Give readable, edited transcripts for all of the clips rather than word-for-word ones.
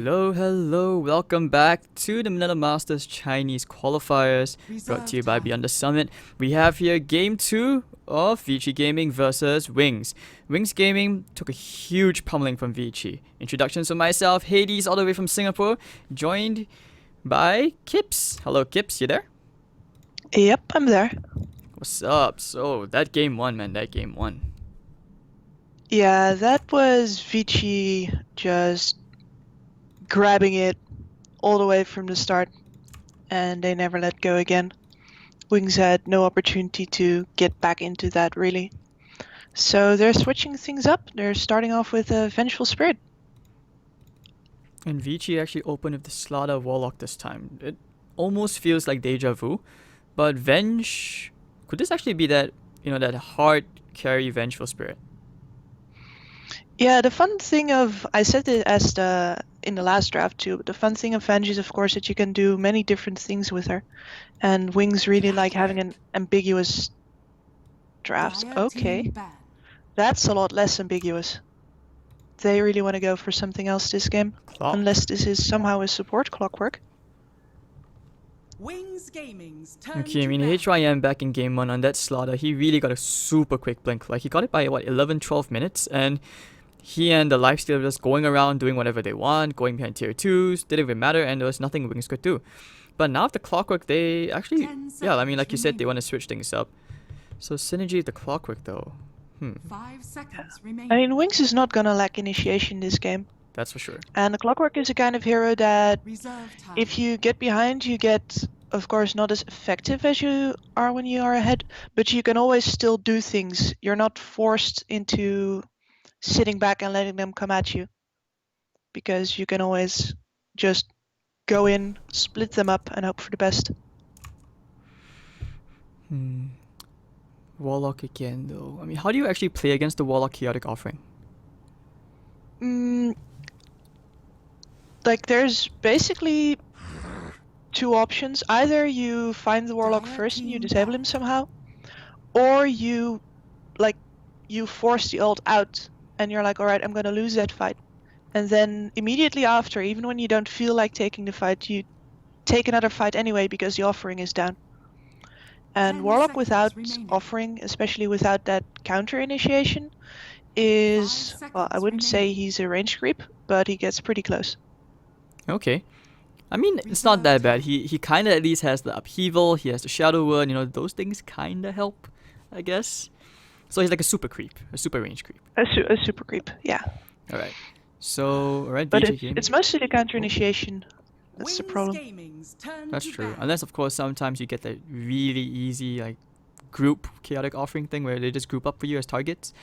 Hello, welcome back to the Manila Masters Chinese Qualifiers, brought to you by Beyond the Summit. We have here Game 2 of Vici Gaming versus Wings. Wings Gaming took a huge pummeling from Vici. Introductions of myself, Hades, all the way from Singapore, joined by Kips. Hello Kips, you there? Yep, I'm there. What's up? So, that game one, man, that game one. Yeah, that was Vici just grabbing it all the way from the start, and they never let go again. Wings had no opportunity to get back into that, really. So they're switching things up. They're starting off with a Vengeful Spirit. And Vici actually opened with the Slaughter Warlock this time. It almost feels like deja vu, but Venge. Could this actually be that, that hard carry Vengeful Spirit? Yeah, the fun thing of, I said it as in the last draft too, but the fun thing of Venge is of course that you can do many different things with her. And Wings really like having an ambiguous draft. Okay, that's a lot less ambiguous. They really want to go for something else this game, unless this is somehow a support clockwork. Wings Gaming's turn Okay, I mean, HYM back in game 1 on that Slaughter, he really got a super quick blink. Like, he got it by, 11-12 minutes, and he and the lifesteal were just going around doing whatever they want, going behind tier 2s, didn't even matter, and there was nothing Wings could do. But now with the clockwork, they actually, yeah, I mean, like you said, they want to switch things up. So, synergy with the clockwork, though. 5 seconds remaining. I mean, Wings is not gonna lack initiation this game. That's for sure. And the clockwork is a kind of hero that, Reserve time. if you get behind, you get, of course, not as effective as you are when you are ahead, but you can always still do things. You're not forced into sitting back and letting them come at you, because you can always just go in, split them up, and hope for the best. Warlock again, though. I mean, how do you actually play against the Warlock Chaotic Offering? Like, there's basically two options. Either you find the Warlock first and you disable him somehow, or you force the ult out and you're like, alright, I'm gonna lose that fight. And then immediately after, even when you don't feel like taking the fight, you take another fight anyway because the offering is down. And 10 Warlock seconds without remaining. offering, especially without that counter initiation, is, 5 well, I seconds wouldn't say remaining. he's a range creep, but he gets pretty close. Okay. I mean, it's not that bad. He kind of at least has the upheaval, he has the shadow word, those things kind of help, I guess. So he's like a super creep, a super range creep. A super creep, yeah. Alright. So, alright, But VJ game. it's mostly the counter initiation. That's the Wings problem. Gaming's turn That's to true. bat. Unless, of course, sometimes you get that really easy, like, group chaotic offering thing where they just group up for you as targets.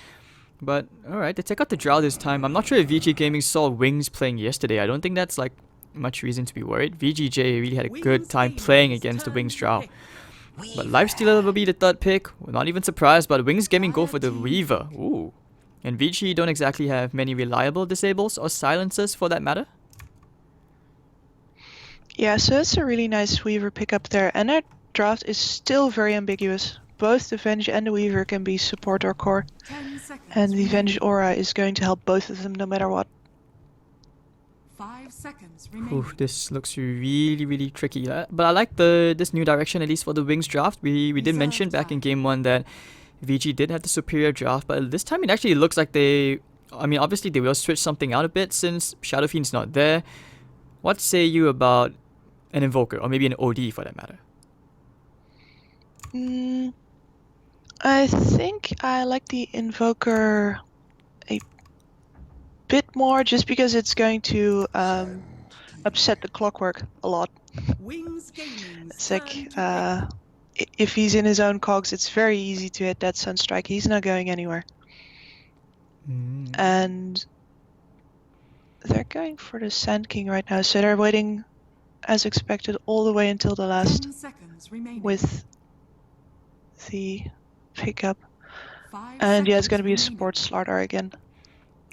But, alright, they take out the Drow this time. I'm not sure if VG Gaming saw Wings playing yesterday. I don't think that's, like, much reason to be worried. VGJ really had a good Wings time playing Gaming's against the turn Wings to Drow. pick. But Lifestealer will be the third pick. We're not even surprised, but Wings Gaming go for the Weaver. Ooh. And VG don't exactly have many reliable disables or silencers for that matter. Yeah, so that's a really nice Weaver pickup there. And our draft is still very ambiguous. Both the Venge and the Weaver can be support or core. 10 seconds And the remaining. Venge aura is going to help both of them no matter what. 5 seconds remaining. Ooh, this looks really tricky. But I like this new direction, at least for the Wings draft. We did Reserve mention back in time. game 1 that VG did have the superior draft, but this time it actually looks like they... I mean, obviously they will switch something out a bit since Shadow Fiend's not there. What say you about an Invoker, or maybe an OD for that matter? I think I like the Invoker a bit more just because it's going to upset the clockwork a lot. Wings Gaming's It's turn like, to pick. if he's in his own cogs, it's very easy to hit that Sunstrike. He's not going anywhere. And they're going for the Sand King right now, so they're waiting, as expected, all the way until the last 10 seconds remaining. with the pickup. 5 And yeah, it's seconds going to be a remaining. support Slaughter again.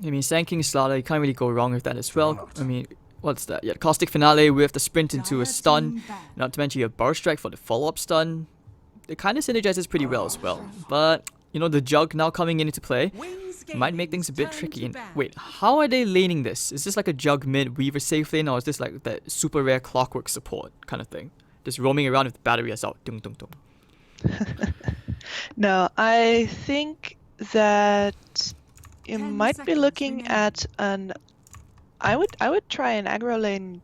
I mean, Sand King Slaughter, you can't really go wrong with that as well. I mean, what's that? Yeah, Caustic Finale with the sprint into a stun. Not to mention your Burst Strike for the follow-up stun. It kind of synergizes pretty well as well. But, the Jug now coming into play. Wings might make things a bit Gaming's tricky. turn And to ban. wait, how are they laning this? Is this like a Jug mid Weaver safe lane, or is this like that super rare Clockwork support kind of thing? Just roaming around with the battery as out. Dung, dung, dung. No, I think that you 10 might be seconds looking remaining. at an. I would try an aggro lane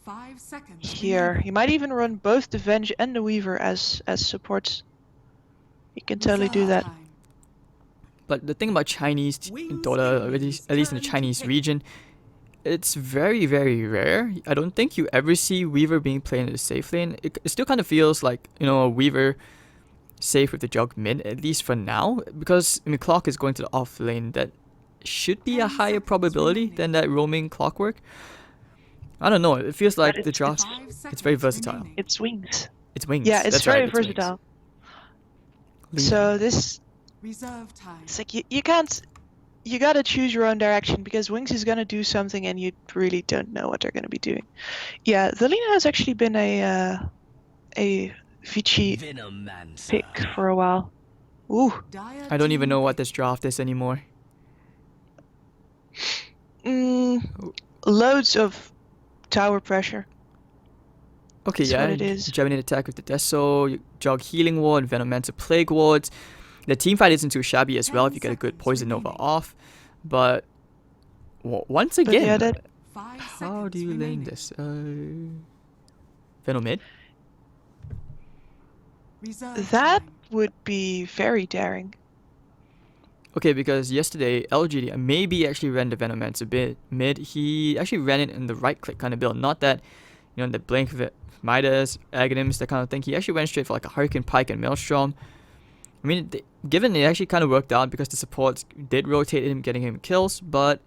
5 seconds here. remaining. You might even run both the Venge and the Weaver as supports. You can totally do Reserve that. time. But the thing about Chinese Wings Dota, Gaming's at least in the turn to Chinese pick. region, it's very, very rare. I don't think you ever see Weaver being played in the safe lane. It still kind of feels like, a Weaver safe with the Jug mid, at least for now. Because, Clock is going to the off lane. That should be a 10 higher seconds probability remaining. than that roaming Clockwork. I don't know. It feels like the it's- draft, 5 it's very seconds versatile. remaining. It's Wings. It's Wings. Yeah, it's That's very right, it's Wings. versatile. Lina. So this, Reserve time. it's like you can't. You gotta choose your own direction because Wings is gonna do something and you really don't know what they're gonna be doing. Yeah, the Lina has actually been a Vici pick for a while. Ooh. Dire I don't even team know what pick. this draft is anymore. Loads of tower pressure. Okay, That's yeah. what it is. Geminate attack with the Deso, Jog Healing Ward, Venomancer Plague Wards. The team fight isn't too shabby as well if you get a good 10 Poison Nova seconds off. But once But again, yeah, that 5 how seconds do you lane remaining. this? Venomid? Reserve that time. would be very daring. Okay, because yesterday LGD maybe actually ran the Venomancer bit mid. He actually ran it in the right click kind of build, not that the Blink Midas, Aghanims, that kind of thing. He actually went straight for like a Hurricane Pike and Maelstrom. I mean, given it actually kind of worked out because the supports did rotate him, getting him kills, but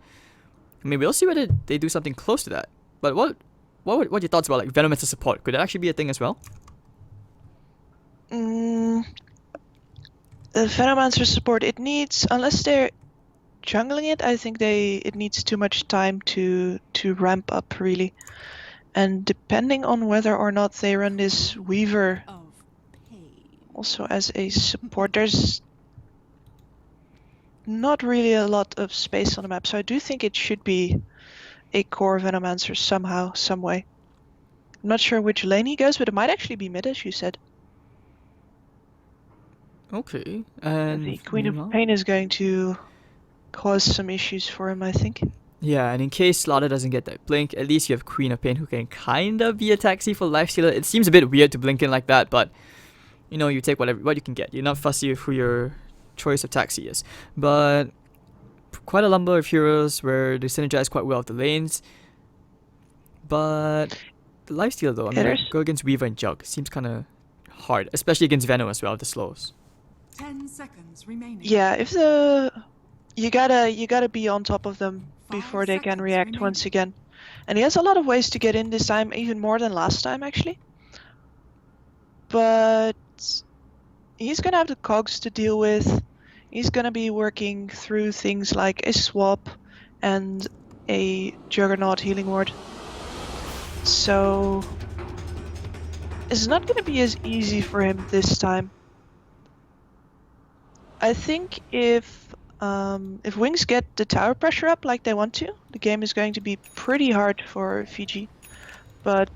I mean, we'll see whether they do something close to that. But what are your thoughts about like Venomancer support? Could that actually be a thing as well? The Venomancer support, it needs, unless they're jungling it, I think it needs too much time to ramp up really. And depending on whether or not they run this Weaver Of pain. also as a support, there's not really a lot of space on the map, so I do think it should be a core Venomancer somehow, some way. I'm not sure which lane he goes, but it might actually be mid, as you said. Okay, and The Queen moving of on. Pain is going to cause some issues for him, I think. Yeah, and in case Slaughter doesn't get that blink, at least you have Queen of Pain who can kinda be a taxi for Lifestealer. It seems a bit weird to blink in like that, but you take what you can get. You're not fussy with who your choice of taxi is. But quite a number of heroes where they synergize quite well with the lanes. But the Lifestealer though, I mean, Hitters? go against Weaver and Jug seems kinda hard, especially against Venom as well, the slows. 10 seconds remaining. Yeah, if you gotta be on top of them 5 before they can seconds react remaining. once again. And he has a lot of ways to get in this time, even more than last time actually. But he's gonna have the cogs to deal with. He's gonna be working through things like a swap and a Juggernaut healing ward. So it's not gonna be as easy for him this time. I think if Wings get the tower pressure up like they want to, the game is going to be pretty hard for Fiji. But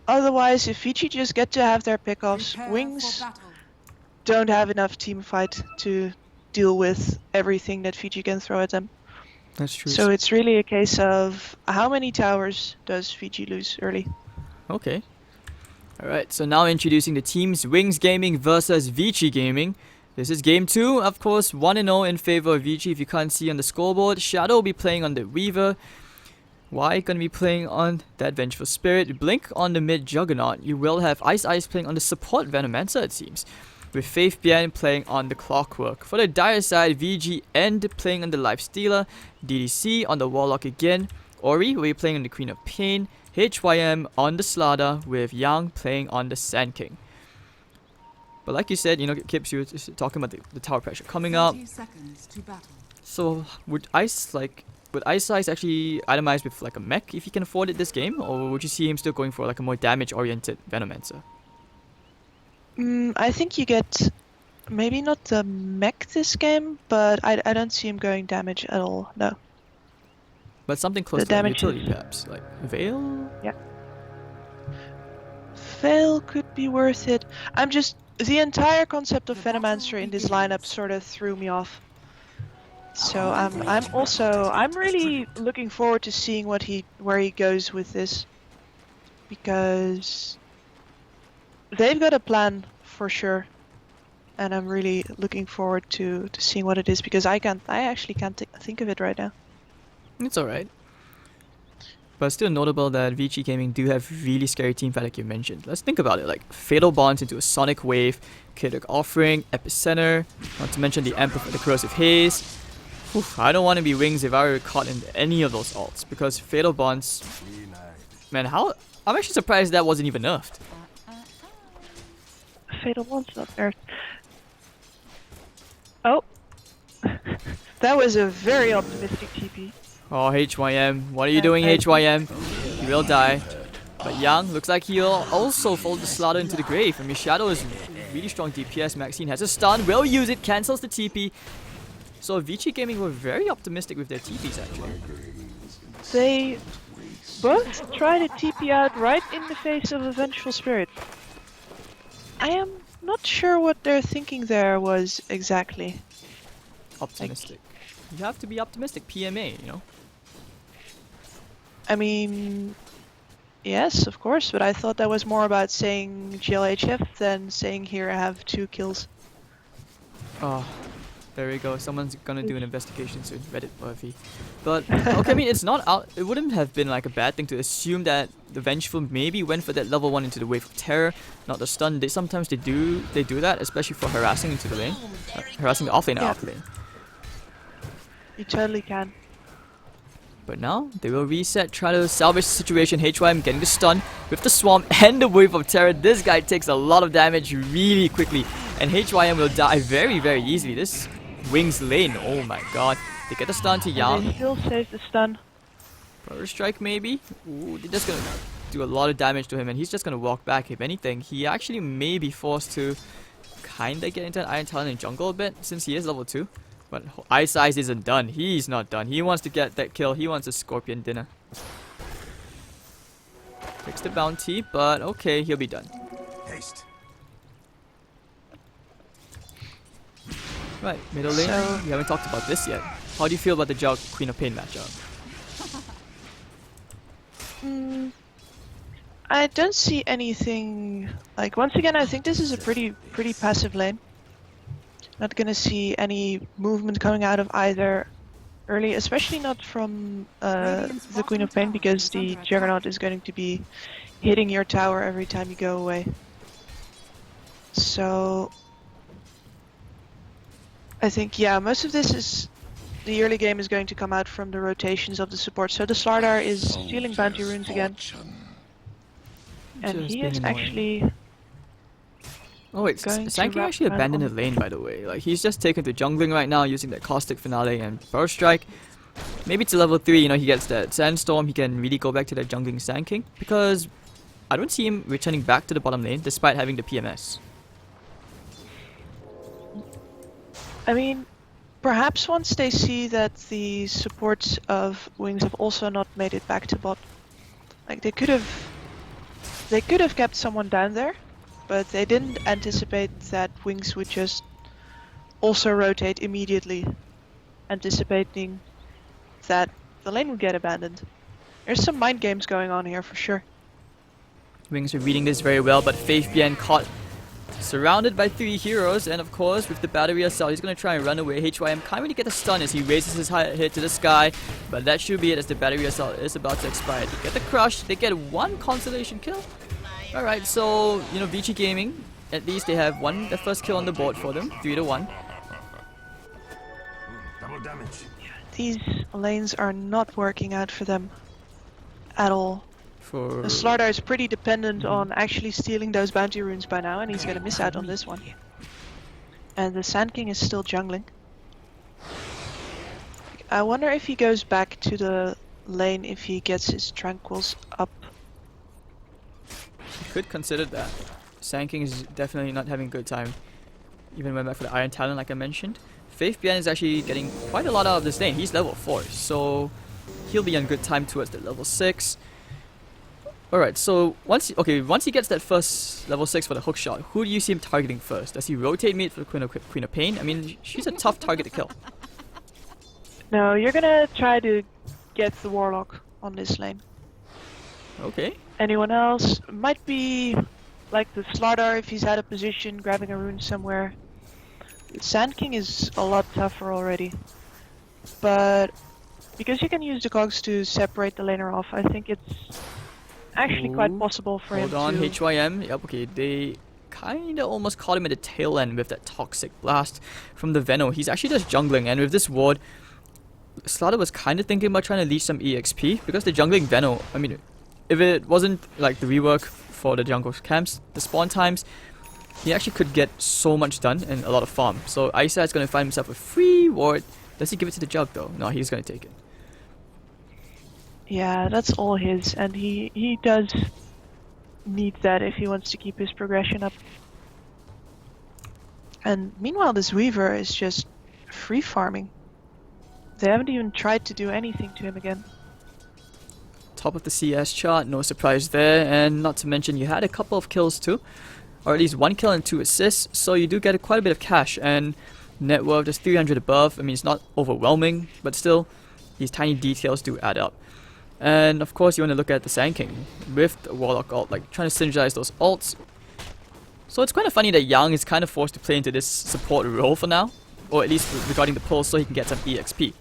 otherwise, if Fiji just get to have their pickoffs, Prepare for Wings battle. don't have enough team fight to deal with everything that Fiji can throw at them. That's true. So it's really a case of how many towers does Fiji lose early? Okay. Alright, so now introducing the teams Wings Gaming versus Vici Gaming. This is game 2, of course, 1-0 in favor of Vici. If you can't see on the scoreboard, Shadow will be playing on the Weaver. Y gonna be playing on that Vengeful Spirit. Blink on the mid Juggernaut. You will have Ice playing on the support Venomancer, it seems. With Faith Bien playing on the Clockwork. For the Dire side, VG End playing on the Lifestealer. DDC on the Warlock again. Ori will be playing on the Queen of Pain. HYM on the Slaughter, with Yang playing on the Sand King. But like you said, Kips, you were just talking about the tower pressure coming up. 30 seconds to battle. So would Ice actually itemize with like a mech if he can afford it this game, or would you see him still going for like a more damage oriented Venomancer? I think you get Maybe not the mech this game, but I don't see him going damage at all. No. But something close The to like damage utility is- perhaps, like Veil? Fail could be worth it. I'm just the entire concept of Venomancer in this lineup sort of threw me off. So I'm really looking forward to seeing where he goes with this, because they've got a plan for sure, and I'm really looking forward to seeing what it is, because I actually can't think of it right now. It's alright. But still notable that Vici Gaming do have really scary teamfight like you mentioned. Let's think about it, like Fatal Bonds into a Sonic Wave, Chaotic Offering, Epicenter, not to mention the Emperor for the Corrosive Haze. Oof, I don't want to be Wings if I were caught in any of those ults, because Fatal Bonds... Man, I'm actually surprised that wasn't even nerfed. Fatal One's not there. Oh. That was a very optimistic TP. Oh, HYM. What are you doing, HYM? He will die. But Yang looks like he'll also fold the Slaughter into the grave. I mean, Shadow is really strong DPS. Maxine has a stun, will use it, cancels the TP. So Vici Gaming were very optimistic with their TPs actually. They both try to TP out right in the face of a Vengeful Spirit. I am not sure what their thinking there was exactly. Optimistic. You have to be optimistic, PMA, you know? I mean, yes, of course, but I thought that was more about saying GLHF than saying here I have 2 kills. Oh, there we go. Someone's gonna do an investigation soon. Reddit worthy. But okay, I mean it's not out. It wouldn't have been like a bad thing to assume that the Vengeful maybe went for that level 1 into the Wave of Terror, not the stun. Sometimes they do that, especially for harassing into the lane, harassing the offlane and Yeah. off lane. You totally can. But now they will reset, try to salvage the situation. HYM getting the stun with the Swarm and the Wave of Terror. This guy takes a lot of damage really quickly, and HYM will die very, very easily. This Wings lane, oh my god. They get the stun to And Yang. they still save the stun. Power Strike maybe? Ooh, they're just gonna do a lot of damage to him, and he's just gonna walk back. If anything, he actually may be forced to kinda get into an Iron Talon in jungle a bit, since he is level 2. But Ice Eyes isn't done. He's not done. He wants to get that kill. He wants a Scorpion dinner. Takes the bounty, but okay, he'll be done. Haste. Right, middle lane. So- We haven't talked about this yet. How do you feel about the Jug Queen of Pain matchup? I don't see anything, like, once again I think this is a pretty passive lane. Not gonna see any movement coming out of either early, especially not from the Queen of Pain, because the Juggernaut is going to be hitting your tower every time you go away. So I think, yeah, most of this is, the early game is going to come out from the rotations of the support. So the Slardar is stealing bounty runes again, and Just he being is annoying. actually Oh wait, going to Sanky wrap actually around abandoned the on- lane by the way. Like he's just taken to jungling right now using that Caustic Finale and Power Strike. Maybe to level 3, you know, he gets that Sandstorm, he can really go back to that jungling Sand King, because I don't see him returning back to the bottom lane despite having the PMS. I mean, perhaps once they see that the supports of Wings have also not made it back to bot, like they could have kept someone down there, but they didn't anticipate that Wings would just also rotate immediately, anticipating that the lane would get abandoned. There's some mind games going on here for sure. Wings are reading this very well, but Faith Bien caught surrounded by 3 heroes, and of course with the battery assault he's going to try and run away. HYM can't really get a stun as he raises his head to the sky, but that should be it as the battery assault is about to expire. They get the crush, they get 1 consolation kill. Alright, so you know, Vici Gaming, at least they have the first kill on the board for them, 3-1. Double damage. These lanes are not working out for them at all. For The Slardar is pretty dependent on actually stealing those bounty runes by now, and he's gonna miss out on this one. And the Sand King is still jungling. I wonder if he goes back to the lane if he gets his Tranquils up. could consider that. Sand King is definitely not having a good time. Even went back for the Iron Talon like I mentioned. Faith Bien is actually getting quite a lot out of this lane. He's level 4, so he'll be on good time towards the level 6. Alright, so once he gets that first level 6 for the hook shot, who do you see him targeting first? Does he rotate mid for the Queen of Pain? I mean, she's a tough target to kill. No, you're gonna try to get the Warlock on this lane. Okay. Anyone else? Might be like the Slardar if he's out of position, grabbing a rune somewhere. Sand King is a lot tougher already. But because you can use the cogs to separate the laner off, I think it's actually quite possible for him Hold on, to... HYM. Yep, okay, they kinda almost caught him at the tail end with that Toxic Blast from the Veno. He's actually just jungling, and with this ward, Slaughter was kinda thinking about trying to leech some EXP, because the jungling Veno, I mean, if it wasn't like the rework for the jungle camps, the spawn times, he actually could get so much done and a lot of farm. So Isa is gonna find himself a free ward. Does he give it to the Jug though? No, he's gonna take it. Yeah, that's all his, and he does need that if he wants to keep his progression up. And meanwhile, this Weaver is just free farming. They haven't even tried to do anything to him again. Top of the CS chart, no surprise there, and not to mention you had a couple of kills too, or at least 1 kill and 2 assists, so you do get quite a bit of cash, and net worth is 300 above. I mean, it's not overwhelming, but still, these tiny details do add up. And of course you want to look at the Sand King with the Warlock ult, like trying to synergize those ults. So it's kind of funny that Yang is kind of forced to play into this support role for now, or at least regarding the pulse, so he can get some EXP.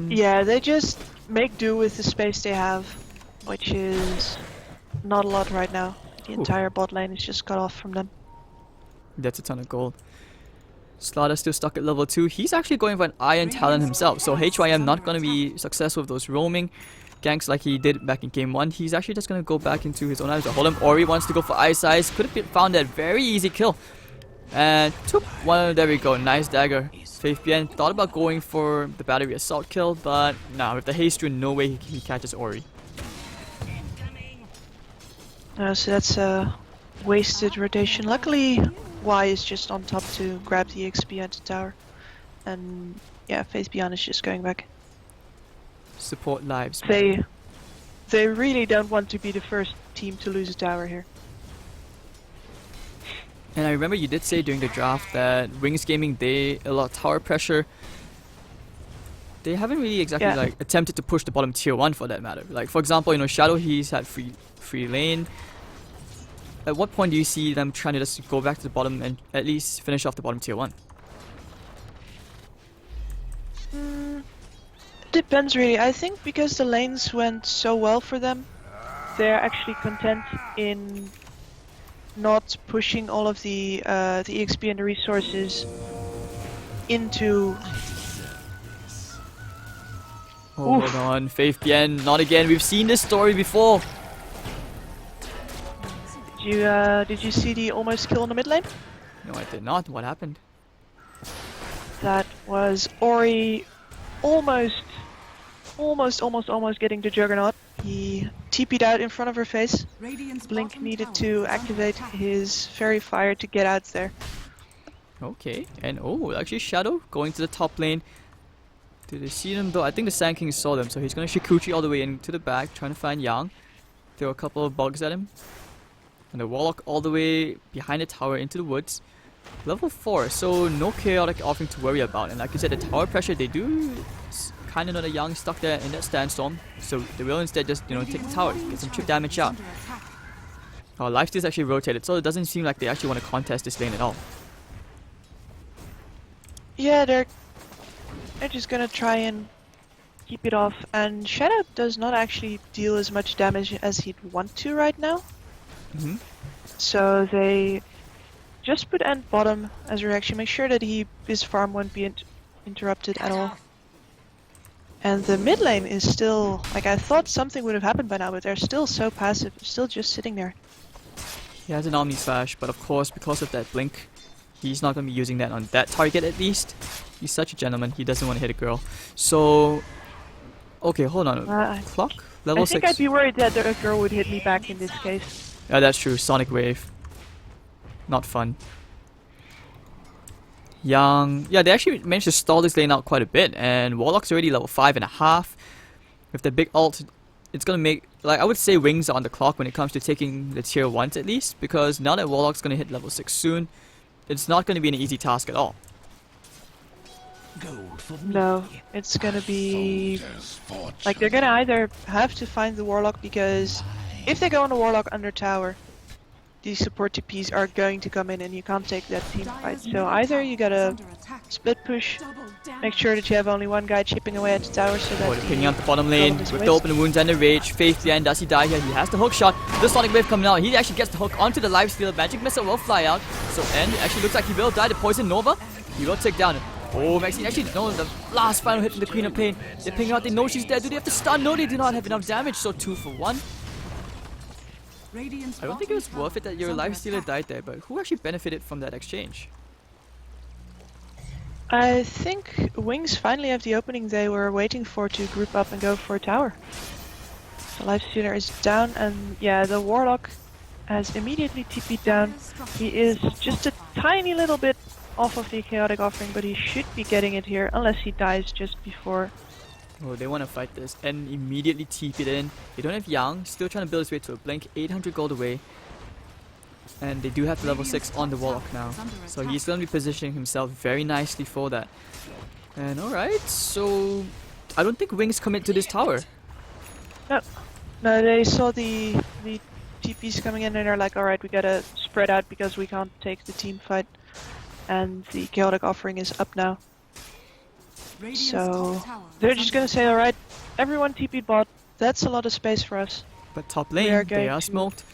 Yeah, they just make do with the space they have, which is not a lot right now. The entire bot lane is just cut off from them. That's a ton of gold. Slaughter still stuck at level 2. He's actually going for an Iron Talon himself, so HYM not going to be successful with those roaming ganks like he did back in game 1. He's actually just going to go back into his own items to hold him. Ori wants to go for Ice Eyes. Could have found that very easy kill. And there we go, nice dagger. Faith Bien thought about going for the battery assault kill, but nah, with the haste rune, no way he catches Ori. So that's a wasted rotation. Luckily, Y is just on top to grab the XP at the tower. And yeah, Faith Bien is just going back. Support lives. They really don't want to be the first team to lose a tower here. And I remember you did say during the draft that Wings Gaming, they a lot of tower pressure. They haven't really exactly like attempted to push the bottom tier 1 for that matter. Like for example, you know, Shadow, he's had free lane. At what point do you see them trying to just go back to the bottom and at least finish off the bottom tier 1? Depends really. I think because the lanes went so well for them, they're actually content in not pushing all of the EXP and the resources into... Hold on, Faith Bien, not again. We've seen this story before. Did you see the almost kill in the mid lane? No, I did not. What happened? That was Ori almost getting the Juggernaut. He TP'd out in front of her face. Radiant's Blink bottom needed tower to is activate under attack. his Fairy Fire to get out there. Okay, and actually Shadow going to the top lane. Did they see them though? I think the Sand King saw them, so he's gonna Shikuchi all the way into the back, trying to find Yang. Throw a couple of bugs at him. And the Warlock all the way behind the tower into the woods. Level 4, so no chaotic offering to worry about. And like you said, the tower pressure, they do kind of know that Yang stuck there in that standstorm. So they will instead just, you know, take the tower, get some chip damage out. Oh, lifesteal's actually rotated, so it doesn't seem like they actually want to contest this lane at all. Yeah, they're just gonna try and keep it off. And Shadow does not actually deal as much damage as he'd want to right now. So they just put End bottom as a reaction. Make sure that his farm won't be interrupted at all. And the mid lane is still, like, I thought something would have happened by now, but they're still so passive. They're still just sitting there. He has an Omni Slash, but of course, because of that blink, he's not going to be using that on that target at least. He's such a gentleman, he doesn't want to hit a girl. So, okay, hold on. Clock? Level 6. I think I'd be worried that a girl would hit me back in this case. Yeah, that's true. Sonic Wave. Not fun. Young. Yeah, they actually managed to stall this lane out quite a bit. And Warlock's already level 5.5. With the big ult, it's gonna make, like, I would say Wings are on the clock when it comes to taking the tier 1s at least. Because now that Warlock's gonna hit level 6 soon, it's not gonna be an easy task at all. Gold for me. No, it's gonna be like they're gonna either have to find the Warlock, because if they go on the Warlock under tower, these support TPs are going to come in and you can't take that team fight. So either you gotta split push, make sure that you have only one guy chipping away at the tower so that Oh, they're picking out the bottom lane golem is with the waste. open wounds and the rage. Faith behind, does he die here? He has the hook shot. The Sonic Wave coming out. He actually gets the hook onto the lifesteal. Magic Missile will fly out. So End actually looks like he will die. The Poison Nova, he will take down. Oh, Maxine actually, no, the last final hit from the Queen of Pain. They're picking out, they know she's dead. Do they have to stun? No, they do not have enough damage. So 2 for 1. I don't think it was worth it that your lifestealer died there, but who actually benefited from that exchange? I think Wings finally have the opening they were waiting for to group up and go for a tower. The Lifestealer is down, and yeah, the Warlock has immediately TP'd down. He is just a tiny little bit off of the Chaotic Offering, but he should be getting it here, unless he dies just before. Oh, they want to fight this and immediately TP it in. They don't have Yang, still trying to build his way to a blink, 800 gold away. And they do have the level 6 on the Warlock now. So he's going to be positioning himself very nicely for that. And alright, so I don't think Wings commit to this tower. No, they saw the TPs coming in and they're like, alright, we gotta spread out because we can't take the team fight. And the Chaotic Offering is up now. So they're just gonna say, alright, everyone TP bot, that's a lot of space for us. But top We are lane, they going are to smoked.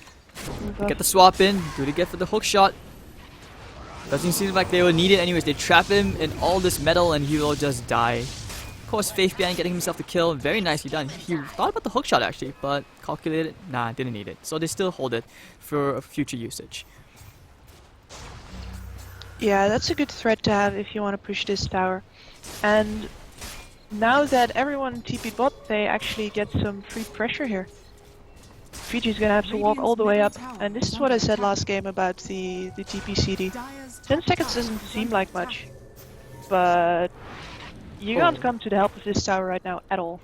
Move up. Get the swap in, do they get for the hook shot? Doesn't seem like they will need it anyways. They trap him in all this metal and he will just die. Of course, Faith behind getting himself the kill, very nicely done. He thought about the hook shot actually, but calculated, nah, didn't need it. So they still hold it for future usage. Yeah, that's a good threat to have if you want to push this tower. And now that everyone TP bot, they actually get some free pressure here. Vici is gonna have to walk all the way up, and this is what I said last game about the TP CD. 10 seconds doesn't seem like much, but you can't come to the help of this tower right now at all.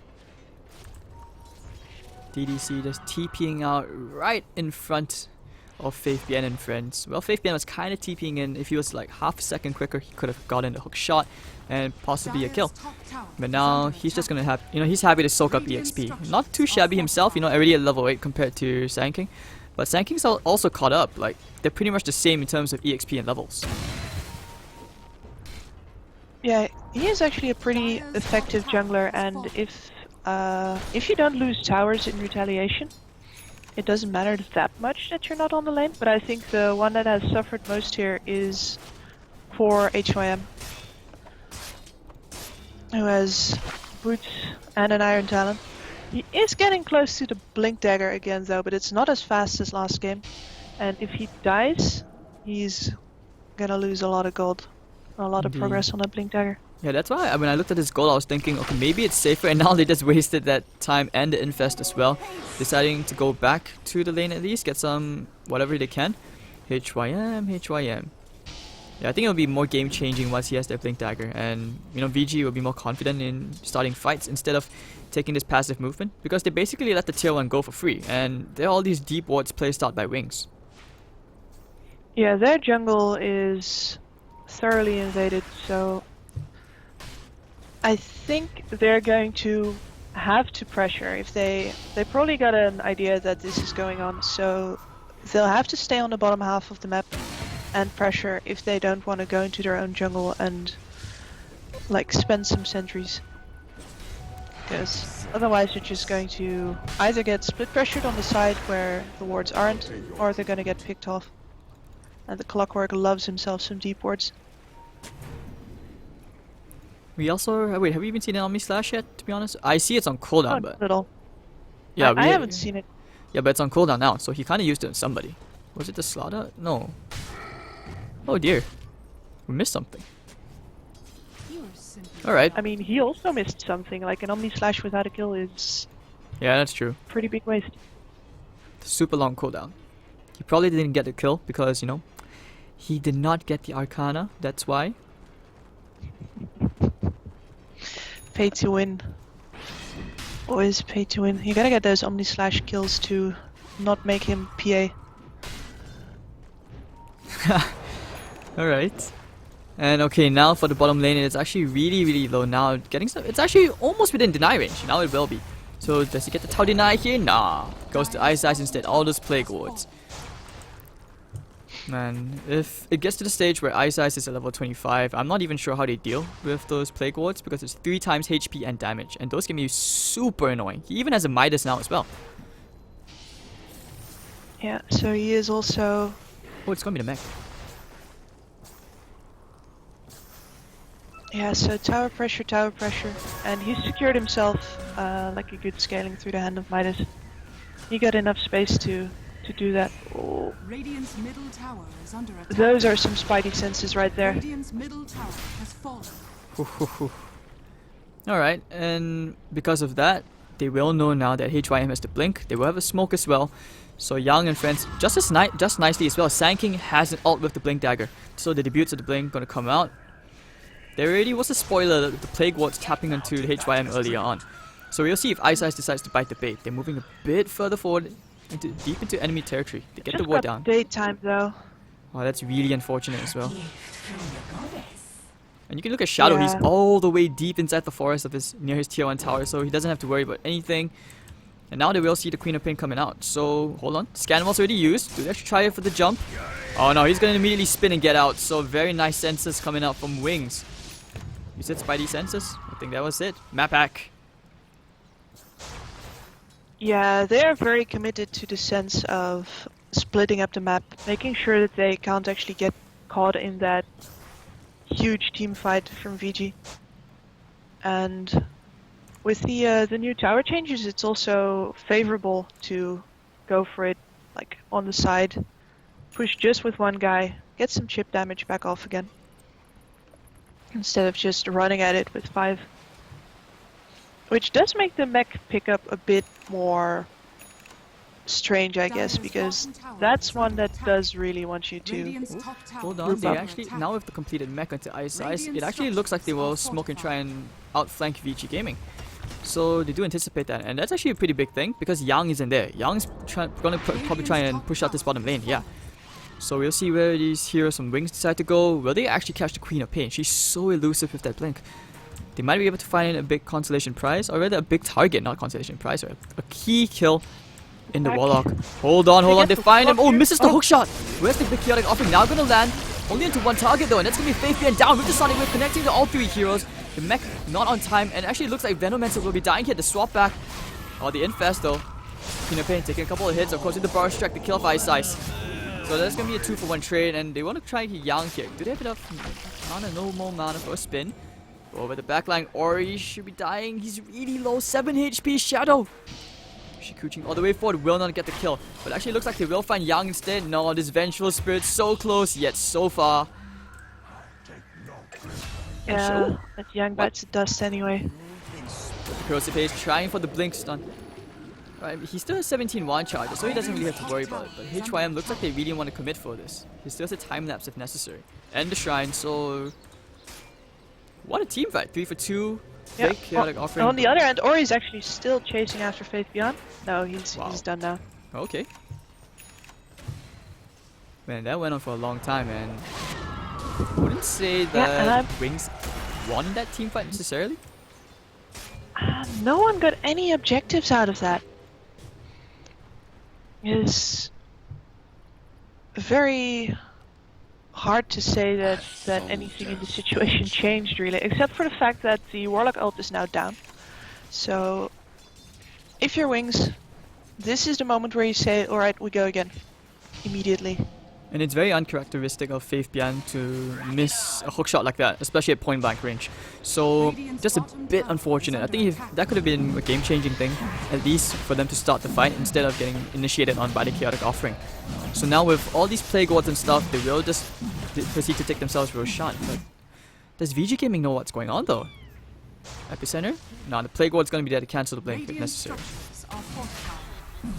DDC just TPing out right in front of Faith Bien and friends. Well, Faith Bien was kind of TPing in. If he was like half a second quicker, he could have gotten the hook shot and possibly a kill. But now he's just gonna have, he's happy to soak up EXP. Not too shabby himself, already at level 8 compared to Sand King. But Sand King's also caught up. Like, they're pretty much the same in terms of EXP and levels. Yeah, he is actually a pretty effective jungler, and if you don't lose towers in retaliation, it doesn't matter that much that you're not on the lane. But I think the one that has suffered most here is poor HYM, who has boots and an Iron Talon. He is getting close to the Blink Dagger again though, but it's not as fast as last game. And if he dies, he's gonna lose a lot of gold, a lot of Indeed. progress on that Blink Dagger. Yeah, that's why when I looked at his goal, I was thinking, okay, maybe it's safer, and now they just wasted that time and the infest as well, deciding to go back to the lane at least, get some whatever they can. HYM. Yeah, I think it'll be more game changing once he has that Blink Dagger, and VG will be more confident in starting fights instead of taking this passive movement, because they basically let the tier 1 go for free, and there are all these deep wards placed out by Wings. Yeah, their jungle is thoroughly invaded, so I think they're going to have to pressure. If they probably got an idea that this is going on, so they'll have to stay on the bottom half of the map and pressure if they don't want to go into their own jungle and like spend some sentries. Because otherwise you're just going to either get split pressured on the side where the wards aren't, or they're going to get picked off. And the Clockwork loves himself some deep wards. We also wait. Have we even seen an Omni Slash yet? To be honest, I see it's on cooldown, Not but little. yeah, I haven't seen it. Yeah, but it's on cooldown now, so he kind of used it on somebody. Was it the Slaughter? No. Oh dear, we missed something. All right. I mean, he also missed something. Like an Omni Slash without a kill is Yeah, that's true. pretty big waste. Super long cooldown. He probably didn't get the kill because He did not get the Arcana, that's why. Pay to win. Always pay to win. You gotta get those Omni Slash kills to not make him PA. Alright. And okay, now for the bottom lane, it's actually really low now. Getting some, it's actually almost within deny range. Now it will be. So does he get the Tau deny here? Nah. Goes to Ice instead. All those Plague Wards. Man, if it gets to the stage where Ice is at level 25, I'm not even sure how they deal with those Plague Wards because it's 3 times HP and damage. And those can be super annoying. He even has a Midas now as well. Yeah, so he is also... Oh, it's gonna be the mech. Yeah, so tower pressure, and he secured himself like a good scaling through the hand of Midas. He got enough space to do that. Oh. Radiant's middle tower is under attack. Those are some spidey senses right there. Radiant's middle tower has fallen. Alright, and because of that, they will know now that HYM has the blink. They will have a smoke as well. So Yang and friends, just nicely as well. Sand King has an ult with the blink dagger. So the debuts of the blink gonna come out. There already was a spoiler that the Plague Wards tapping onto the HYM earlier on. So we'll see if Ice decides to bite the bait. They're moving a bit further forward, deep into enemy territory. They get the ward down. Daytime though. Oh, that's really unfortunate as well. And you can look at Shadow, he's Yeah. all the way deep inside the forest of near his tier 1 tower, so he doesn't have to worry about anything. And now they will see the Queen of Pain coming out. So, hold on. Scan was already used. Do they actually try it for the jump? Oh no, he's gonna immediately spin and get out. So, very nice senses coming out from Wings. You said Spidey senses? I think that was it. Map hack. Yeah, they are very committed to the sense of splitting up the map, making sure that they can't actually get caught in that huge team fight from Vici. And with the new tower changes, it's also favorable to go for it, like on the side, push just with one guy, get some chip damage back off again, instead of just running at it with 5. Which does make the mech pick up a bit more strange, I guess, because that's one that does really want you to... Radiant's top tower Hold is on, they under actually, attack. now with the completed mech onto Ice, Radiant's it actually looks like they will smoke and try and outflank Vici Gaming. So they do anticipate that, and that's actually a pretty big thing because Yang isn't there. Yang's gonna probably try and push out this bottom lane, yeah. So we'll see where these heroes from Wings decide to go. Will they actually catch the Queen of Pain? She's so elusive with that blink. They might be able to find a big consolation prize, or rather a big target, not consolation prize, or a key kill in the Back. Warlock. Hold on, they find him. Oh, here. misses the Oh. hook shot. Where's the big chaotic offering? Now gonna land only into one target though, and that's gonna be Faith Being down with the Sonic Wave connecting to all 3 heroes. The mech not on time, and actually looks like Venomancer will be dying here. The swap back. Oh, the Infest though. Queen of Pain taking a couple of hits, of course, with the bar strike, the kill of Ice. So that's gonna be a 2-for-1 trade, and they want to try Yang here. Do they have enough mana? No more mana for a spin. Over the backline, Ori should be dying. He's really low, 7 HP. Shadow. Shikuching all the way forward, will not get the kill. But actually looks like they will find Yang instead. No, this Vengeful Spirit so close, yet so far. Yeah, that Yang bites the dust anyway. Corrosive Haze trying for the blink stun. Right, he still has 17 wand charges, so he doesn't really have to worry about it. But HYM looks like they really want to commit for this. He still has a time lapse if necessary. And the shrine, so... What a team fight. 3 for 2. Yeah. Big chaotic offering. On the other hand, Ori's actually still chasing after Faith Beyond. No, he's done now. Okay. Man, that went on for a long time, and I wouldn't say that Wings won that team fight necessarily. No one got any objectives out of that. It's very hard to say that anything in the situation changed really, except for the fact that the Warlock ult is now down. So, if you're Wings, this is the moment where you say, alright, we go again. Immediately. And it's very uncharacteristic of Faith Bian to miss a hook shot like that, especially at point blank range. So, just a bit unfortunate. I think that could have been a game-changing thing, at least for them to start the fight instead of getting initiated on by the chaotic offering. So now with all these Plague Wards and stuff, they will just proceed to take themselves real shot. But does VG Gaming know what's going on though? Epicenter? No, the Plague Ward's gonna be there to cancel the blink if necessary.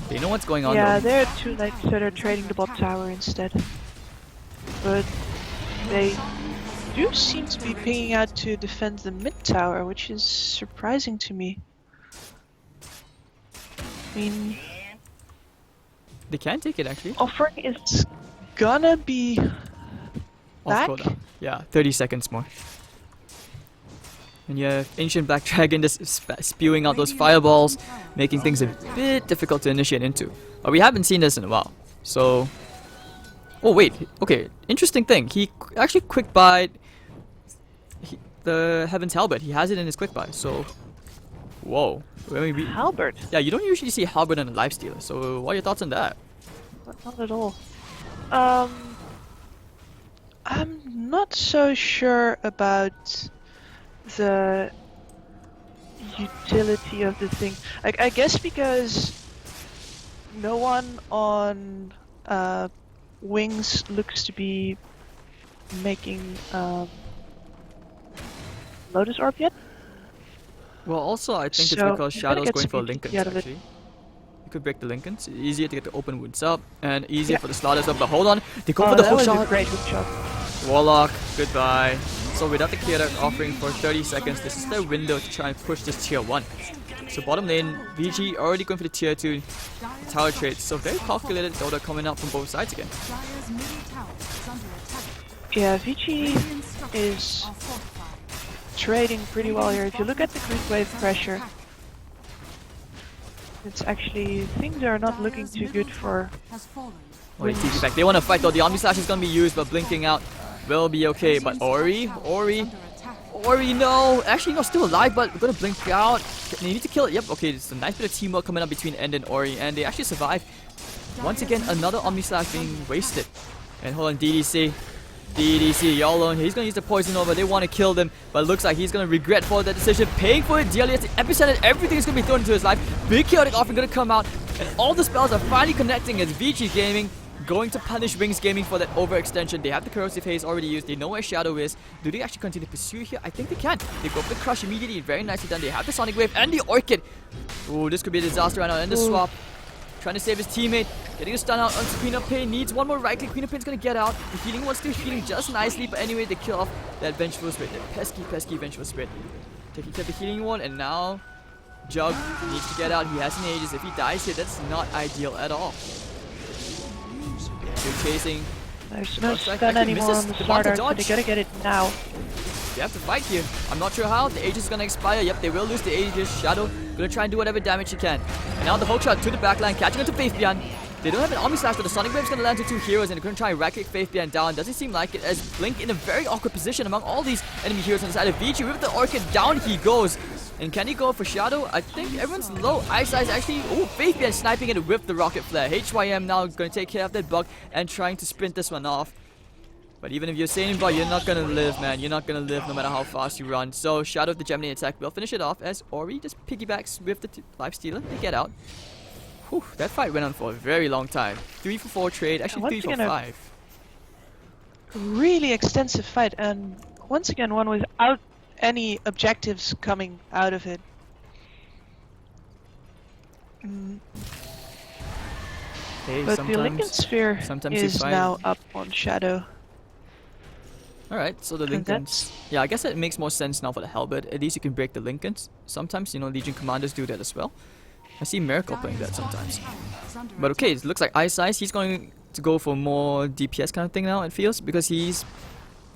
They know what's going on Yeah, though. they're too late, so they're trading the bot tower instead. but they do seem to be pinging out to defend the mid tower, which is surprising to me. I mean, They can take it actually. offering is gonna be Off back. cooldown. Yeah, 30 seconds more. And you have Ancient Black Dragon just spewing out those fireballs, making things a bit difficult to initiate into. But we haven't seen this in a while. So... Oh wait, okay, interesting thing. He actually quick buy the Heaven's Halberd. He has it in his quick buy, so... Whoa. I mean, Halberd? yeah, you don't usually see Halberd on a lifestealer, so what are your thoughts on that? Not at all. I'm not so sure about the utility of the thing. I guess because no one on Wings looks to be making Lotus Orb yet. Well, also, I think it's So, because you gotta Shadow's get going some for utility Lincolns, out of it. actually. You could break the Lincolns. Easier to get the open wounds up, and easier Yeah. for the slot as well. But hold on, they go Oh, for the that hook was shot. a great hook shot. Warlock, goodbye. So without the clear offering for 30 seconds, this is their window to try and push this tier 1. So bottom lane, Vici already going for the tier 2 tower trades. So very calculated Dota coming out from both sides again. Dire's middle tower is under attack. Yeah, Vici Radiant structures is are fortified. trading pretty well here. If you look at the grid wave pressure, it's actually, things are not looking too good for Has fallen. Oh, they TP back. They want to fight though. The Omni Slash is going to be used, but blinking out will be okay. But Ori, no. Actually, no, still alive, but we're going to blink out. They need to kill it. Yep, okay, it's a nice bit of teamwork coming up between End and Ori, and they actually survive. Once again, another Omni Slash being wasted. And hold on, DDC, y'all alone. He's going to use the poison over. They want to kill them, but it looks like he's going to regret for that decision. Paying for it dearly. It's the epicenter. Everything is going to be thrown into his life. Big chaotic offering going to come out, and all the spells are finally connecting as Vici Gaming going to punish Wings Gaming for that overextension. They have the Corrosive Haze already used. They know where Shadow is. Do they actually continue to pursue here? I think they can. They go for the Crush immediately. Very nicely done. They have the Sonic Wave and the Orchid. Oh, this could be a disaster right now. And the swap. Trying to save his teammate. Getting a stun out onto Queen of Pain. Needs one more right click. Queen of Pain's gonna get out. The healing one's still healing just nicely. But anyway, they kill off that Vengeful Spirit. That pesky Vengeful Spirit. Taking care of the healing one. And now Jug needs to get out. He has an Aegis. If he dies here, that's not ideal at all. They're chasing. There's no Looks like stun actually anymore misses on the the Smart Manta Art, so they dodge. gotta get it now. They have to fight here. I'm not sure how. The Aegis is gonna expire. Yep, they will lose the Aegis. Shadow gonna try and do whatever damage he can. And now the hook shot to the backline, catching onto Faith Beyond. They don't have an Omni Slash, but the Sonic Wave is gonna land to 2 heroes, and they're gonna try and right click Faith Beyond down. Doesn't seem like it, as Blink in a very awkward position among all these enemy heroes on the side of Vici. With the Orchid, down he goes. And can he go for Shadow? I think everyone's low. Ice Eyes actually. Oh, Faith Beyond sniping it with the Rocket Flare. HYM now gonna take care of that bug and trying to sprint this one off. But even if you're Saiyan Ball, you're not gonna live, man. You're not gonna live no matter how fast you run. So Shadow of the Gemini attack will finish it off as Ori just piggybacks with the Lifestealer. They get out. Whew, that fight went on for a very long time. 3 for 4 trade, actually Once 3 for again, a 5. Really extensive fight, and once again, one without any objectives coming out of it. Hey, But the Lincoln Sphere sometimes you is fight. now up on Shadow. Alright, so the And Lincolns. Yeah, I guess it makes more sense now for the Halberd. At least you can break the Lincolns. Sometimes, you know, Legion commanders do that as well. I see Miracle playing that sometimes. But okay, it looks like Ice Ice, he's going to go for more DPS kind of thing now, it feels, because he's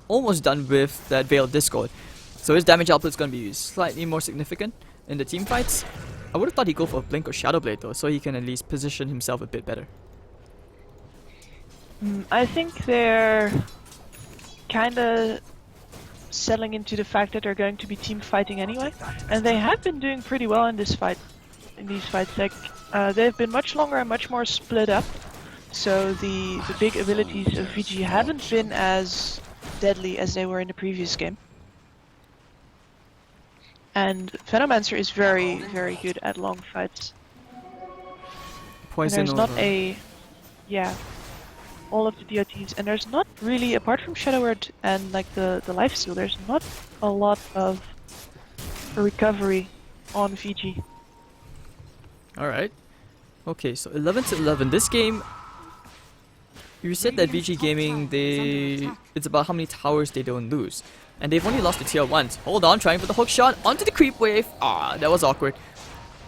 almost done with that Veiled Discord. So his damage output is going to be slightly more significant in the team fights. I would have thought he'd go for a Blink or Shadow Blade though, so he can at least position himself a bit better. I think they're kinda settling into the fact that they're going to be team fighting anyway. And they have been doing pretty well in this fight. In these fights, like they've been much longer and much more split up. So the big abilities of VG haven't been as deadly as they were in the previous game. And Venomancer is very, very good at long fights. And Poison there's not over. yeah, all of the DOTs, and there's not really, apart from Shadow Word and like the lifesteal, there's not a lot of recovery on VG. Alright. Okay, so 11 to 11. This game, You said that VG Gaming, it's about how many towers they don't lose. And they've only lost to tier 1s. Hold on, trying for the hook shot onto the creep wave. Ah, that was awkward.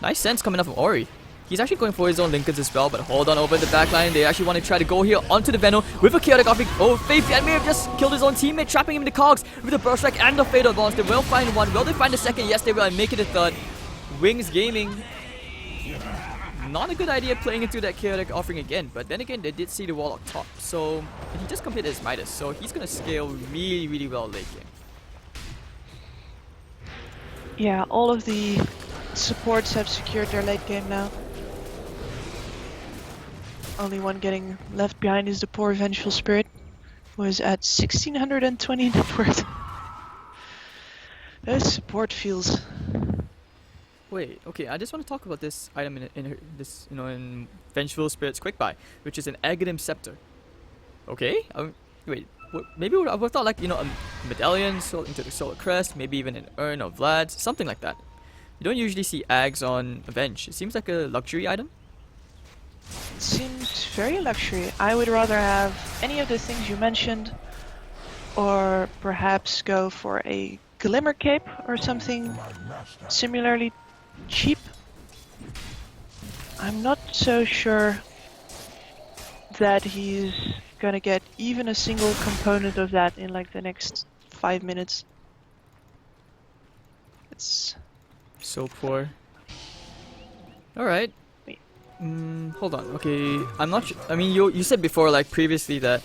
Nice sense coming up from Ori. He's actually going for his own Lincolns as well, but hold on over the backline. They actually want to try to go here onto the Venom with a chaotic offering. Oh, Faith may have just killed his own teammate, trapping him in the cogs with the burst strike and the fatal bounce. They will find one. Will they find the second? Yes, they will, and make it a third. Wings Gaming. Not a good idea playing into that chaotic offering again, but then again, they did see the Warlock top. So, he just completed his Midas, so he's going to scale really, really well late game. Yeah, all of the supports have secured their late game now. Only one getting left behind is the poor Vengeful Spirit, who is at 1620 net worth. Those support feels. Wait, okay, I just want to talk about this item in Vengeful Spirit's Quick Buy, which is an Aghanim Scepter. Okay, wait, maybe I would thought like, a medallion into the Solar Crest, maybe even an urn of Vlad, something like that. You don't usually see Ags on Avenge. It seems like a luxury item. It seems very luxury. I would rather have any of the things you mentioned, or perhaps go for a Glimmer Cape or something similarly cheap. I'm not so sure that he's gonna get even a single component of that in like the next 5 minutes. It's so poor. Alright. Hold on. Okay, I'm not sure. I mean, you said before, like previously, that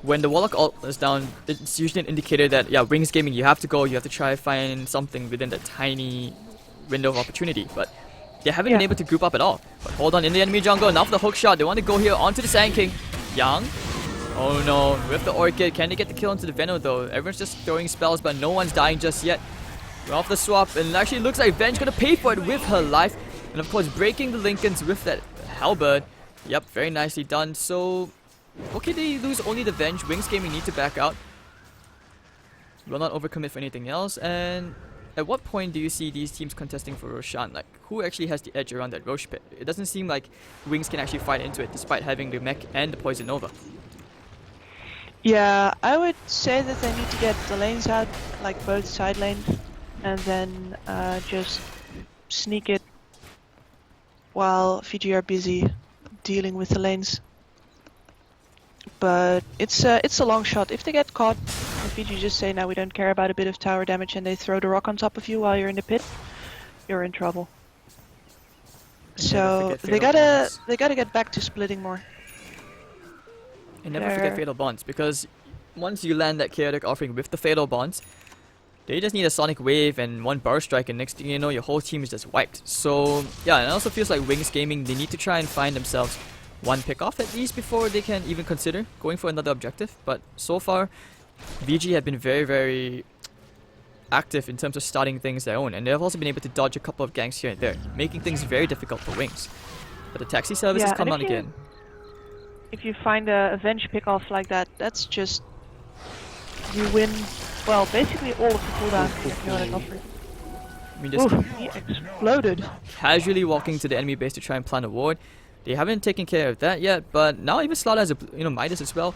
when the Warlock ult is down, it's usually an indicator that, yeah, Wings Gaming, you have to go, you have to try to find something within that tiny window of opportunity. But they haven't been able to group up at all. But hold on, in the enemy jungle, now for the hook shot. They want to go here onto the Sand King. Yang. Oh no, with the Orchid. Can they get the kill into the Venom though? Everyone's just throwing spells, but no one's dying just yet. We're off the swap, and it actually looks like Venge gonna pay for it with her life. And of course, breaking the Lincolns with that Halberd. Yep, very nicely done. So, okay, they lose only the Venge. Wings Gaming need to back out. Will not overcommit for anything else. And at what point do you see these teams contesting for Roshan? Like, who actually has the edge around that Roche pit? It doesn't seem like Wings can actually fight into it, despite having the mech and the Poison Nova. Yeah, I would say that they need to get the lanes out, like both side lanes, and then just sneak it while Fiji are busy dealing with the lanes. But it's a long shot. If they get caught, and Fiji just say, "Now we don't care about a bit of tower damage," and they throw the rock on top of you while you're in the pit, you're in trouble. So they gotta get back to splitting more. And never forget Fatal Bonds, because once you land that chaotic offering with the Fatal Bonds, they just need a Sonic Wave and one Burst Strike, and next thing you know, your whole team is just wiped. So yeah, and it also feels like Wings Gaming, they need to try and find themselves one pick off at least before they can even consider going for another objective. But so far, VG have been very, very active in terms of starting things their own, and they've also been able to dodge a couple of ganks here and there, making things very difficult for Wings. But the taxi service has come on again. If you find a Avenge pick-off like that, that's just... you win, well, basically all of the cooldowns in the chaotic offering. I mean, just he exploded. Casually walking to the enemy base to try and plant a ward. They haven't taken care of that yet, but now even Slaughter has a Midas as well.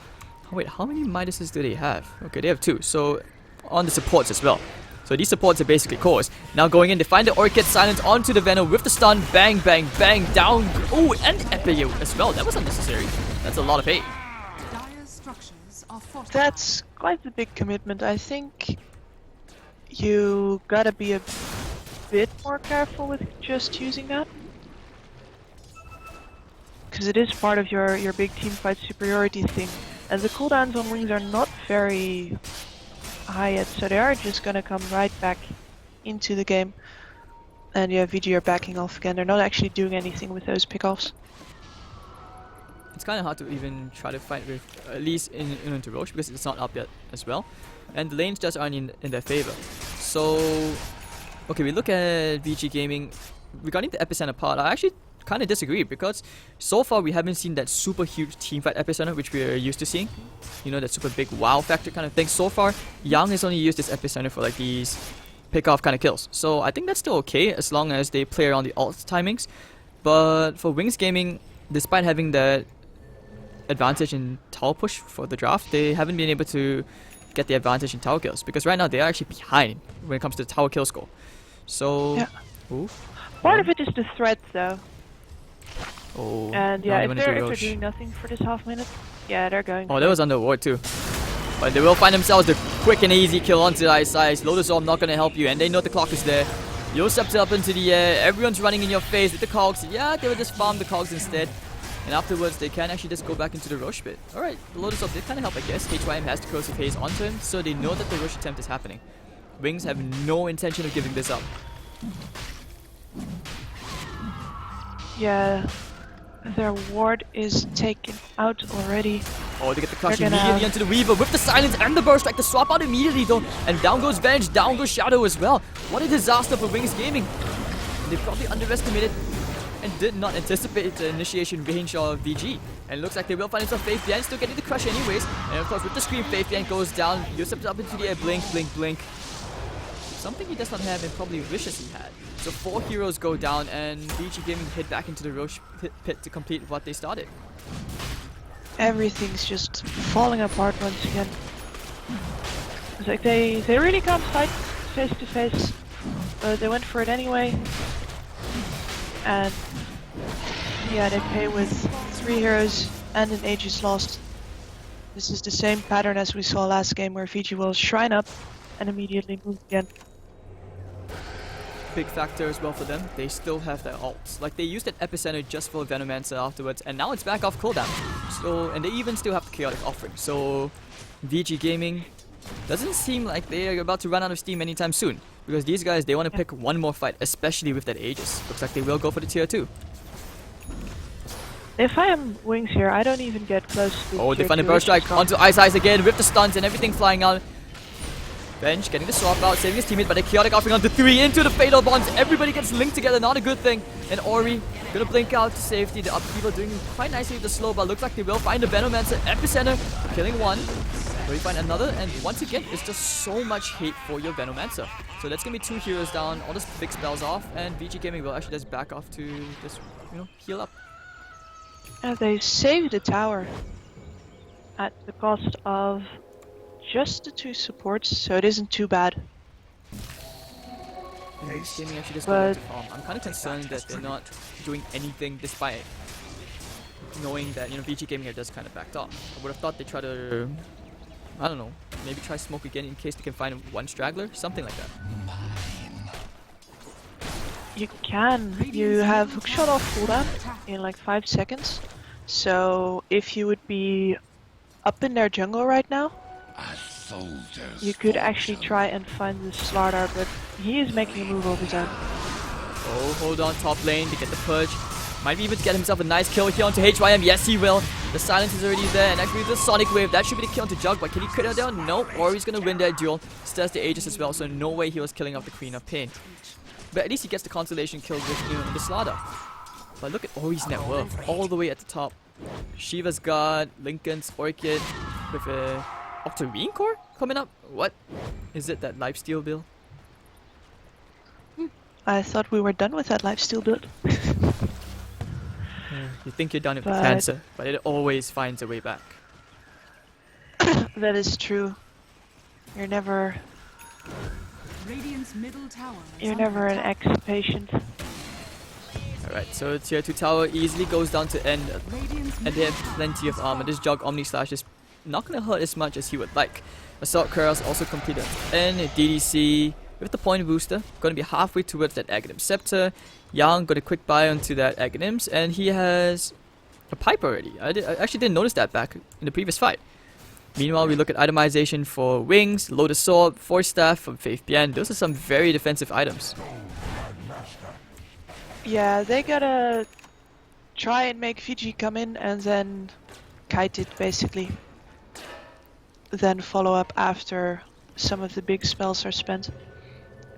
Oh wait, how many Midases do they have? Okay, they have 2. So on the supports as well. So these supports are basically cores. Now going in, they find the Orchid, silence onto the Venom with the stun. Bang, bang, bang, down. Oh, and Epiu as well. That was unnecessary. That's a lot of hate. That's quite a big commitment. I think you gotta be a bit more careful with just using that. Because it is part of your big team fight superiority thing. And the cooldowns on Wings are not very high yet, so they are just gonna come right back into the game. And yeah, VG are backing off again. They're not actually doing anything with those pickoffs. It's kind of hard to even try to fight with, at least into Roche, because it's not up yet as well. And the lanes just aren't in their favor. So, okay, we look at VG Gaming. Regarding the Epicenter part, I actually kind of disagree, because so far we haven't seen that super huge teamfight Epicenter which we're used to seeing. You know, that super big wow factor kind of thing. So far, Yang has only used this Epicenter for like these pick-off kind of kills. So I think that's still okay as long as they play around the ult timings. But for Wings Gaming, despite having that advantage in tower push for the draft, they haven't been able to get the advantage in tower kills because right now they are actually behind when it comes to the tower kill score. So, Yeah. oof. Part of it is the threat, though. Oh, And now yeah, they if wanna they're do Roche. doing nothing for this half minute, yeah, they're going. Oh, for that it. was under ward too. But they will find themselves the quick and easy kill onto the ice size. Lotus Orb not gonna help you, and they know the clock is there. You'll stepped up into the air. Everyone's running in your face with the cogs. Yeah, they will just farm the cogs instead. And afterwards, they can actually just go back into the Roche pit. Alright, the Lotus Orb did kind of help, I guess. HYM has the corrosive haze onto him, so they know that the Roche attempt is happening. Wings have no intention of giving this up. Yeah, their ward is taken out already. Oh, they get the crush They're gonna immediately have- onto the Weaver with the silence and the burst strike to swap out immediately though. And down goes Venge, down goes Shadow as well. What a disaster for Wings Gaming. They probably underestimated and did not anticipate the initiation range of VG. And it looks like they will find themselves Faith Yan still getting the crush anyways. And of course with the scream, Faith Yan goes down. Yusuf up into the air, blink, blink, blink. Something he does not have and probably wishes he had. So 4 heroes go down and VG Gaming head back into the Roche pit to complete what they started. Everything's just falling apart once again. It's like they really can't fight face to face, but they went for it anyway. And yeah, they pay with 3 heroes and an Aegis lost. This is the same pattern as we saw last game where Vici will shrine up and immediately move again. Big factor as well for them. They still have their ults. Like they used that epicenter just for Venomancer afterwards, and now it's back off cooldown. So, and they even still have the chaotic offering. So, VG Gaming doesn't seem like they are about to run out of steam anytime soon. Because these guys, they want to pick one more fight, especially with that Aegis. Looks like they will go for the tier 2. If I am Wings here, I don't even get close to Oh, they tier find a 2, burst which is strike gone. onto Ice Ice again with the stuns and everything flying out. Bench getting the swap out, saving his teammate, but a chaotic offering onto 3 into the fatal bonds. Everybody gets linked together, not a good thing. And Ori gonna blink out to safety. The upkeeper doing quite nicely with the slow, but looks like they will find the Venomancer epicenter, killing one. Will you find another? And once again, it's just so much hate for your Venomancer. So that's gonna be 2 heroes down, all the big spells off, and VG Gaming will actually just back off to just, heal up. And they saved the tower at the cost of just the 2 supports, so it isn't too bad. VG Gaming actually just going But to farm. I'm kind of concerned that they're not doing anything despite knowing that, VG Gaming are just kind of backed off. I would have thought they'd try to, I don't know, maybe try smoke again in case they can find one straggler, something like that. you can. You have hookshot off cooldown in like 5 seconds. So if you would be up in their jungle right now, you could actually try and find the Slardar, but he is making a move of his own. Oh, hold on, top lane to get the push. Might be able to get himself a nice kill here onto HYM. Yes, he will. The silence is already there, and actually the Sonic Wave, that should be the kill onto Jug, but can he crit her down? Nope. Or he's gonna win that duel. Stirs the Aegis as well, so no way he was killing off the Queen of Pain. But at least he gets the consolation kill with the Slaughter. But look at Ori's net worth, all the way at the top. Shiva's God, Lincoln's Orchid, with a Octarine Core coming up. What? Is it that lifesteal build? I thought we were done with that lifesteal build. You think you're done with the But- cancer, but it always finds a way back. That is true. You're never Radiant's middle tower is you're under never an attack. ex-patient. Alright, so tier 2 tower easily goes down to end, Radiant's and they have plenty of armor. This Jog Omni Slash is not gonna hurt as much as he would like. Assault Cuirass also completed, and DDC with the point booster, gonna be halfway towards that Aghanim Scepter. Yang got a quick buy onto that Aghanims, and he has a pipe already. I actually didn't notice that back in the previous fight. Meanwhile, we look at itemization for Wings, Lotus Sword, Force Staff from Faith Bien. Those are some very defensive items. Yeah, they gotta try and make Fiji come in and then kite it basically. Then follow up after some of the big spells are spent.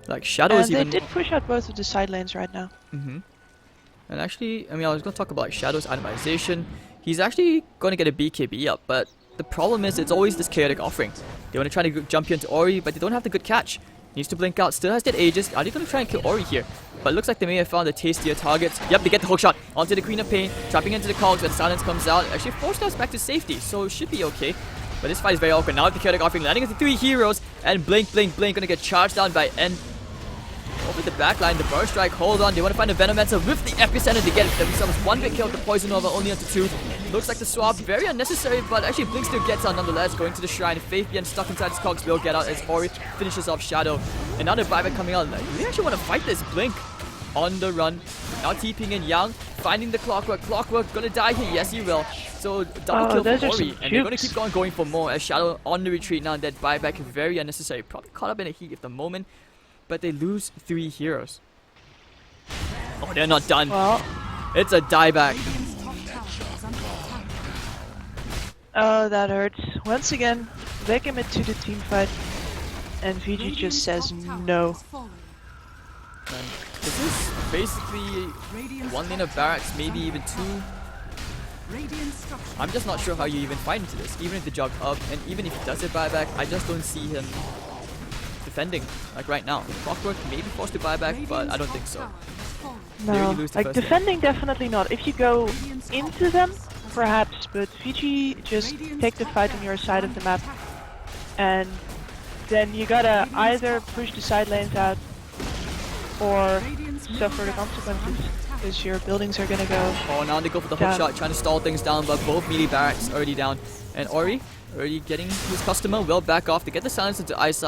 Like Shadow And is they even... did push out both of the side lanes right now. And actually, I was going to talk about like, Shadow's itemization. He's actually going to get a BKB up, but the problem is it's always this chaotic offering. They want to try to jump you into Ori, but they don't have the good catch. Needs to blink out. Still has that Aegis. Are they going to try and kill Ori here? But looks like they may have found the tastier targets. Yep, they get the hook shot onto the Queen of Pain. Trapping into the cogs when silence comes out. Actually forced us back to safety. So should be okay. But this fight is very awkward. Now the chaotic offering landing into 3 heroes. And blink. Gonna get charged down by N. Over the backline, the burst strike, hold on, they want to find a Venomancer with the epicenter, they get themselves 1 big kill with the Poison Nova, only onto 2. Looks like the swap, very unnecessary, but actually Blink still gets out nonetheless, going to the shrine. Faith being stuck inside his cogs will get out as Ori finishes off Shadow. And now the buyback coming out, like, we actually want to fight this. Blink on the run, now TPing in Yang, finding the Clockwork, gonna die here, yes he will. So double kill for Ori, and they're gonna keep going for more as Shadow on the retreat now. That buyback is very unnecessary, probably caught up in a heat at the moment. But they lose 3 heroes. Oh, they're not done. Well, It's a dieback. Radiant's top tower is under attack. oh, that hurts. Once again, they commit to the team fight, and Vici Radiant's just says top tower no. is falling. And this is basically Radiant's 1 lane top of barracks, tower maybe is even under 2. attack. Radiant structure. I'm just not sure how you even fight into this. Even if they jog up, and even if he does a buyback, I just don't see him defending like right now. Clockwork may be forced to buyback, but I don't think so. There No, you lose the like first game. defending definitely not. If you go into them, perhaps, but Vici just take the fight on your side of the map, and then you gotta either push the side lanes out or suffer the consequences, because your buildings are gonna go. Oh, now they go for the hook Down. shot, trying to stall things down, but both melee barracks already down. And Ori already getting his customer well back off to get the silence into Ice.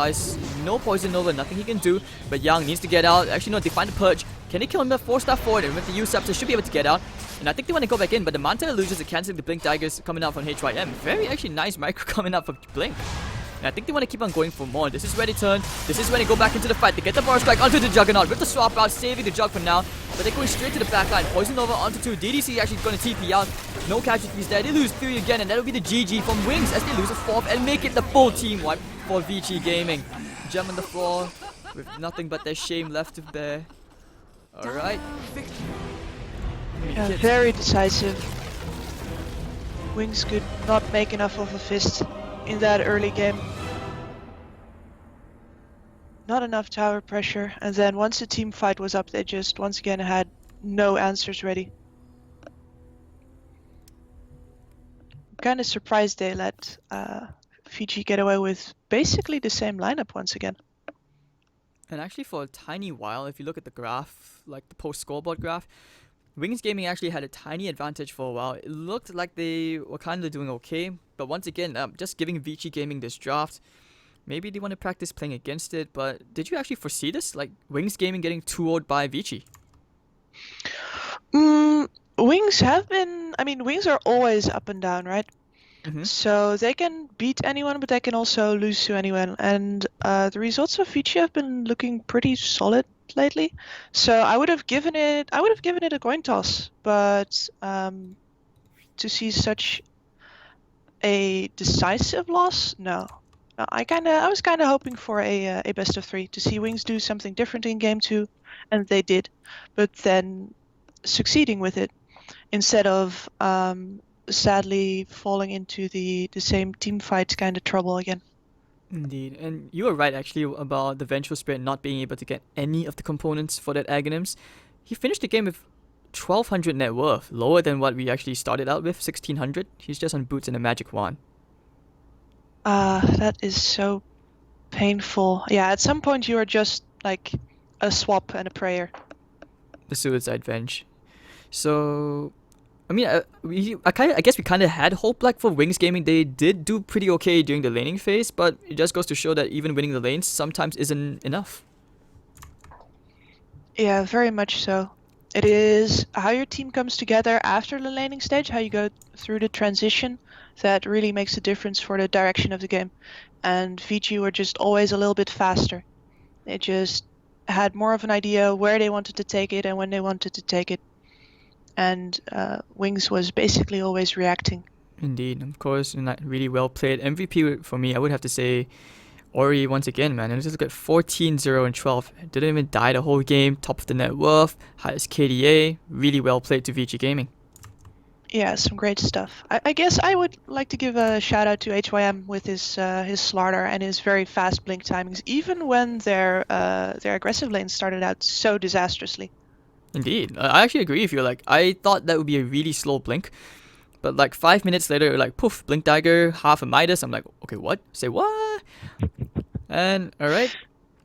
No Poison Nova, nothing he can do. But Yang needs to get out. Actually, no, they find the Purge. Can they kill him? 4-star forward, and with the U-Scepter should be able to get out. And I think they want to go back in, but the Manta loses the canceling the Blink Daggers coming out from HYM. Very actually nice micro coming out from Blink. And I think they want to keep on going for more. This is where they turn. This is when they go back into the fight. They get the bar strike onto the Juggernaut with the swap out, saving the Jug for now. But they're going straight to the back line. Poison Nova onto 2. DDC actually going to TP out. No casualties there. They lose 3 again, and that'll be the GG from Wings as they lose a 4th and make it the full team wipe for Vici Gaming. Gem on the floor with nothing but their shame left to bear. Alright. Yeah, very decisive. Wings could not make enough of a fist in that early game. Not enough tower pressure, and then once the team fight was up, they just once again had no answers ready. I'm kind of surprised they let Vici get away with basically the same lineup once again. And actually for a tiny while, if you look at the graph, like the post-scoreboard graph, Wings Gaming actually had a tiny advantage for a while. It looked like they were kind of doing okay, but once again, just giving Vici Gaming this draft, maybe they want to practice playing against it, but did you actually foresee this? Like, Wings Gaming getting 2-0'd by Vici? Wings have been... I mean, Wings are always up and down, right? So they can beat anyone, but they can also lose to anyone. And the results of Vici have been looking pretty solid lately. So I would have given it a coin toss, but to see such a decisive loss, no. I was kind of hoping for a best of 3 to see Wings do something different in game 2, and they did, but then succeeding with it instead of sadly falling into the same team fight kind of trouble again. Indeed, and you were right actually about the Vengeful Spirit not being able to get any of the components for that Aghanims. He finished the game with 1200 net worth, lower than what we actually started out with, 1600. He's just on boots and a magic wand. That is so painful. Yeah, at some point you are just like a swap and a prayer. The Suicide Venge. So, I mean, I guess we kind of had hope. Like for Wings Gaming, they did do pretty okay during the laning phase, but it just goes to show that even winning the lanes sometimes isn't enough. Yeah, very much so. It is how your team comes together after the laning stage, how you go through the transition, that really makes a difference for the direction of the game. And Vici were just always a little bit faster. They just had more of an idea where they wanted to take it and when they wanted to take it. And Wings was basically always reacting. Indeed, of course, and that really well played. MVP for me, I would have to say Ori once again, man. And just look at 14, 0, and 12. Didn't even die the whole game. Top of the net worth, highest KDA. Really well played to Vici Gaming. Yeah, some great stuff. I guess I would like to give a shout out to HYM with his slaughter and his very fast blink timings, even when their aggressive lane started out so disastrously. Indeed, I actually agree with you. Like, I thought that would be a really slow blink, but like 5 minutes later, like poof, blink dagger, half a Midas. I'm like, okay, what? Say what? And all right,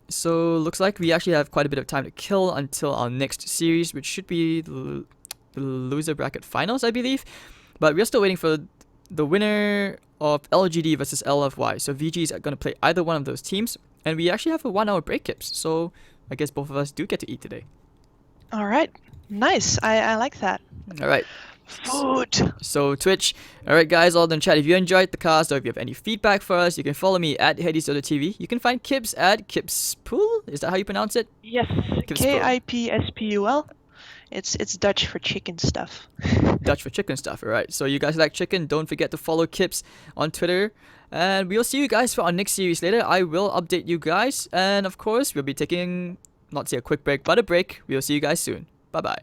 so looks like we actually have quite a bit of time to kill until our next series, which should be the loser bracket finals, I believe. But we're still waiting for the winner of LGD versus LFY. So VG is going to play either one of those teams, and we actually have a 1 hour break, Kips. So I guess both of us do get to eat today. All right, nice. I like that. All right. Food. So Twitch, alright guys, all in chat. If you enjoyed the cast or if you have any feedback for us, you can follow me at HeadiesTV. You can find Kips at Kipspul. Is that how you pronounce it? Yes, Kipspul. KIPSPUL. It's Dutch for chicken stuff. Dutch for chicken stuff, alright. So you guys like chicken, don't forget to follow Kips on Twitter. And we'll see you guys for our next series later. I will update you guys. And of course, we'll be taking, not say a quick break, but a break. We'll see you guys soon. Bye bye.